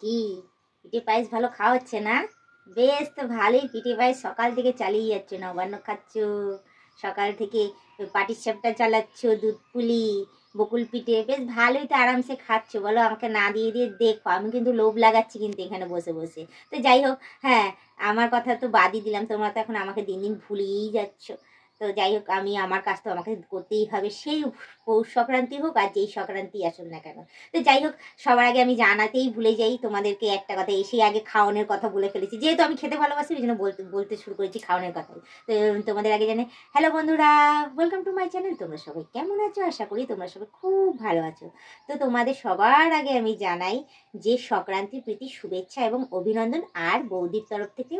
কি পিঠে পায়েস ভালো খাওয়া হচ্ছে না? বেশ, তো ভালোই। পিঠে পায়েস সকাল থেকে চালিয়ে যাচ্ছ, নবান্ন খাচ্ছ সকাল থেকে, পাটিসাপটা চালাচ্ছ, দুধ পুলি, বকুল পিঠে, বেশ ভালোই তো আরামসে খাচ্ছ। বলো, আমাকে না দিয়ে দিয়ে দেখো, আমি কিন্তু লোভ লাগাচ্ছি কিন্তু এখানে বসে বসে। তো যাই হোক, হ্যাঁ, আমার কথা তো বাদই দিলাম, তোমরা তো এখন আমাকে দিন দিন ভুলেই যাচ্ছ। তো যাই হোক, আমি আমার কাজ তো আমাকে করতেই হবে, সেই পৌষ সংক্রান্তি হোক আর যেই সংক্রান্তি আসুন না কেন। তো যাই হোক, সবার আগে আমি জানাতেই ভুলে যাই তোমাদেরকে একটা কথা, এসে আগে খাওয়ানোর কথা বলে ফেলেছি, যেহেতু আমি খেতে ভালোবাসি ওই জন্য বলতে বলতে শুরু করেছি খাওয়ানোর কথাই। তো তোমাদের আগে জানে, হ্যালো বন্ধুরা, ওয়েলকাম টু মাই চ্যানেল। তোমরা সবাই কেমন আছো? আশা করি তোমরা সবাই খুব ভালো আছো। তো তোমাদের সবার আগে আমি জানাই যে সংক্রান্তি প্রীতি শুভেচ্ছা এবং অভিনন্দন, আর বৌদির তরফ থেকে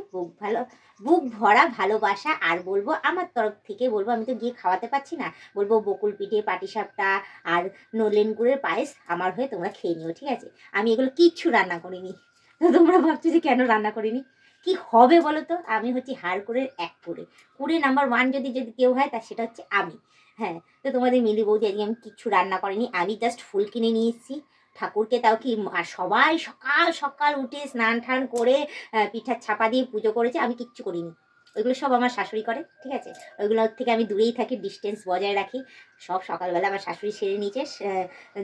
বুক ভরা ভালোবাসা। আর বলবো আমার তরফ থেকে বলবো, আমি তো গিয়ে খাওয়াতে পারছি না, বলবো বকুল পিঠে, পাটিসাপটা আর নলেন গুড়ের পায়েস আমার হয়ে তোমরা খেয়ে নিও, ঠিক আছে? আমি এগুলো কিচ্ছু রান্না করিনি। তো তোমরা ভাবছো যে কেন রান্না করিনি, কি হবে বলো তো? আমি হচ্ছি হাড় করে এক করে কুড়ি নাম্বার ওয়ান, যদি যদি কেউ হয় তা সেটা হচ্ছে আমি। হ্যাঁ, তো তোমাদের মিলি বৌদি আজকে আমি কিচ্ছু রান্না করিনি, আমি জাস্ট ফুল কিনে নিয়ে এসেছি ঠাকুরকে। তাও কি, আর সবাই সকাল সকাল উঠে স্নান টান করে পিঠার ছাপা দিয়ে পুজো করেছে, আমি কিচ্ছু করিনি। ওইগুলো সব আমার শাশুড়ি করে, ঠিক আছে? ওইগুলোর থেকে আমি দূরেই থাকি, ডিস্টেন্স বজায় রাখি। সব সকালবেলা আমার শাশুড়ি সেরে নিচে,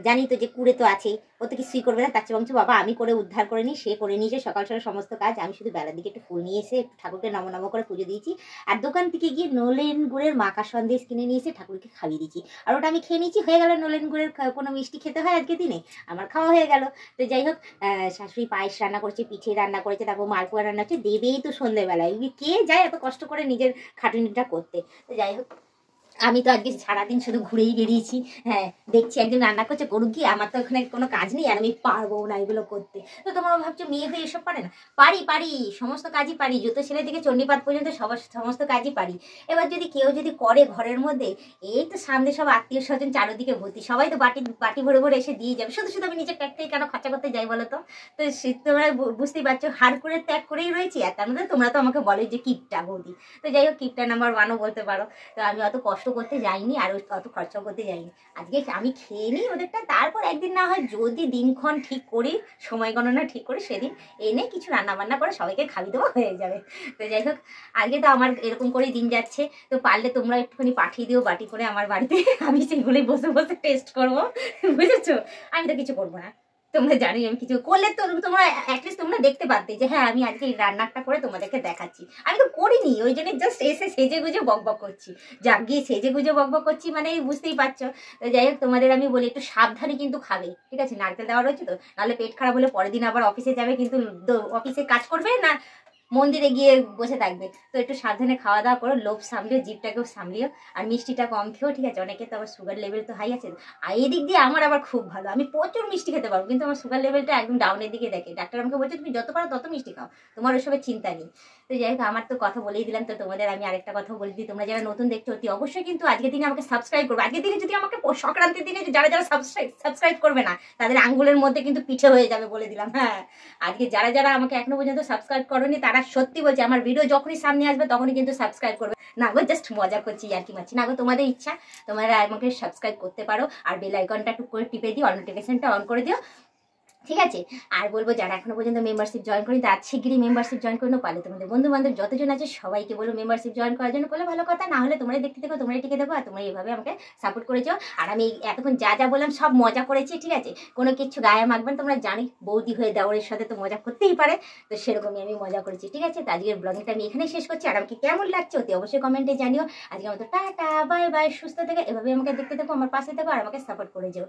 জানি তো যে কুড়ে তো আছেই, ও তো কিছুই করবে না, তার চেয়ে বরঞ্চ বাবা আমি করে উদ্ধার করে নিই, সে করে নিয়েছে সকাল সকাল সমস্ত কাজ। আমি শুধু বেলার দিকে একটু ফুল নিয়ে এসে একটু ঠাকুরকে নম নম করে পুজো দিয়েছি, আর দোকান থেকে গিয়ে নলেন গুড়ের মাখা সন্দেশ কিনে নিয়ে এসে ঠাকুরকে খাইয়ে দিয়েছি, আর ওটা আমি খেয়ে নিয়েছি। হয়ে গেল, নলেন গুড়ের কোনো মিষ্টি খেতে হয় আজকে দিনে, আমার খাওয়া হয়ে গেল। তো যাই হোক, শাশুড়ি পায়েস রান্না করেছে, পিঠে রান্না করেছে, তারপর মালপোয়া রান্না হচ্ছে, দেবেই তো সন্ধ্যেবেলায়, কে যায় এত কষ্ট করে নিজের খাটুনিটা করতে। তো যাই হোক, আমি তো আজকে সারাদিন শুধু ঘুরেই বেরিয়েছি। হ্যাঁ, দেখছি একজন রান্না করছে, করুক কি, আমার তো ওখানে কোনো কাজ নেই, আর আমি পারবো না এগুলো করতে। তো তোমরা ভাবছো মেয়ে হয়ে এসব পারে না? পারি পারি, সমস্ত কাজই পারি, জুতো সেলাই থেকে চণ্ডীপাঠ পর্যন্ত সমস্ত কাজই পারি। এবার যদি কেউ যদি করে ঘরের মধ্যে, এই তো সামনে সব আত্মীয় স্বজন চারোদিকে ভর্তি, সবাই তো বাটি বাটি ভরে ভরে এসে দিয়ে যাবে, শুধু শুধু আমি নিজের ট্যাগটাই কেন খরচা করতে যাই বলো তো? তো সে তোমরা বুঝতেই পারছো, হাড় করে ত্যাগ করেই রয়েছি। আর তার মধ্যে তোমরা তো আমাকে বলো যে কিপটা বৌদি। তো যাই হোক, কিপটা নাম্বার ওয়ানও বলতে পারো। তো আমি অত কষ্ট করতে যাইনি, আর অত খরচা করতে যাইনি। আজকে আমি খেয়ে নিই ওদেরটা, তারপর একদিন না হয় যদি দিনক্ষণ ঠিক করি, সময় গণনা ঠিক করি, সেদিন এনে কিছু রান্না বান্না করে সবাইকে খাইয়ে দেওয়া হয়ে যাবে। তো যাই হোক, আজকে তো আমার এরকম করেই দিন যাচ্ছে। তো পারলে তোমরা একটুখানি পাঠিয়ে দিও বাটি করে আমার বাড়িতে, আমি সেগুলোই বসে বসে টেস্ট করবো, বুঝেছো? আমি তো কিছু করবো না, তোমরা জানি আমি কিছু করলে তো তোমরা অ্যাটলিস্ট তোমরা দেখতে পারতে যে হ্যাঁ আমি আজকে এই রান্নাটা করে তোমাদেরকে দেখাচ্ছি। আমি তো করিনি, ওই জন্য জাস্ট এসে সেজে গুজে বকবক করছি। যাক গিয়ে সেজে গুজে বকবক করছি মানে বুঝতেই পারছো। তো যাই হোক, তোমাদের আমি বলি একটু সাবধানে কিন্তু খাবে, ঠিক আছে? নারকেল দেওয়া রয়েছে তো, নাহলে পেট খারাপ হলে পরের দিন আবার অফিসে যাবে, কিন্তু অফিসে কাজ করবে না, মন্দিরে গিয়ে বসে থাকবে। তো একটু সাবধানে খাওয়া দাওয়া করো, লোভ সামলিও, জিভটাকেও সামলিও, আর মিষ্টিটা কম খেও, ঠিক আছে? অনেকে তো আবার সুগার লেভেল তো হাই আছে। আর এই দিক দিয়ে আমার আবার খুব ভালো, আমি প্রচুর মিষ্টি খেতে পারবো, কিন্তু আমার সুগার লেভেলটা একদম ডাউনের দিকে দেখে, ডাক্তার আমাকে বলছে তুমি যত পারো তত মিষ্টি খাও, তোমার ওইসবের চিন্তা নেই। তো যাই হোক, আমার তো কথা বলেই দিলাম, তো তোমাদের আমি আরেকটা কথা বলে দিই, তোমরা যারা নতুন দেখছো অতি অবশ্যই কিন্তু আজকের দিনে আমাকে সাবস্ক্রাইব করবে। আজকের দিনে যদি আমাকে সংক্রান্তির দিনে যারা যারা সাবস্ক্রাইব করবে না, তাদের আঙ্গুলের মধ্যে কিন্তু পিঠে হয়ে যাবে বলে দিলাম। হ্যাঁ, আজকে যারা যারা আমাকে এখনো পর্যন্ত সাবস্ক্রাইব করোনি, তারা সত্যি বলছে আমার ভিডিও যখনই সামনে আসবে তখনই কিন্তু সাবস্ক্রাইব করবে না গো, জাস্ট মজা করছি আর কি মারছি না গো, তোমাদের ইচ্ছা, তোমরা আমাকে সাবস্ক্রাইব করতে পারো, আর বেল আইকনটা টুক করে টিপে দিও, অল নোটিফিকেশনটা অন করে দিও, ঠিক আছে? আর বলবো যারা এখনো পর্যন্ত মেম্বারশিপ জয়েন করি, তার শিগগিরই মেম্বারশিপ জয়েন করে নাও, পারলে তোমাদের বন্ধু বান্ধব যতজন আছে সবাইকে বলো মেম্বারশিপ জয়েন করার জন্য, করলে ভালো কথা, না হলে তোমরাই দেখতে দেখো, তোমরাই টিকে দেখো, আর তোমরা এইভাবে আমাকে সাপোর্ট করেছো। আর আমি এতক্ষণ যা যা বললাম সব মজা করেছি, ঠিক আছে? কোনো কিছু গায়ে মাখবেন, তোমরা জানি বৌদি হয়ে দেওয়ারের সাথে তো মজা করতেই পারে, তো সেরকমই আমি মজা করেছি, ঠিক আছে? তো আজকের ব্লগিংটা আমি এখানেই শেষ করছি, আর আমাকে কেমন লাগছে অতি অবশ্যই কমেন্টে জানিও। আজকে আমাদের টাটা বাই বাই, সুস্থ থেকে এভাবে আমাকে দেখতে দেখো, আমার পাশে থেকো, আর আমাকে সাপোর্ট করে যাও।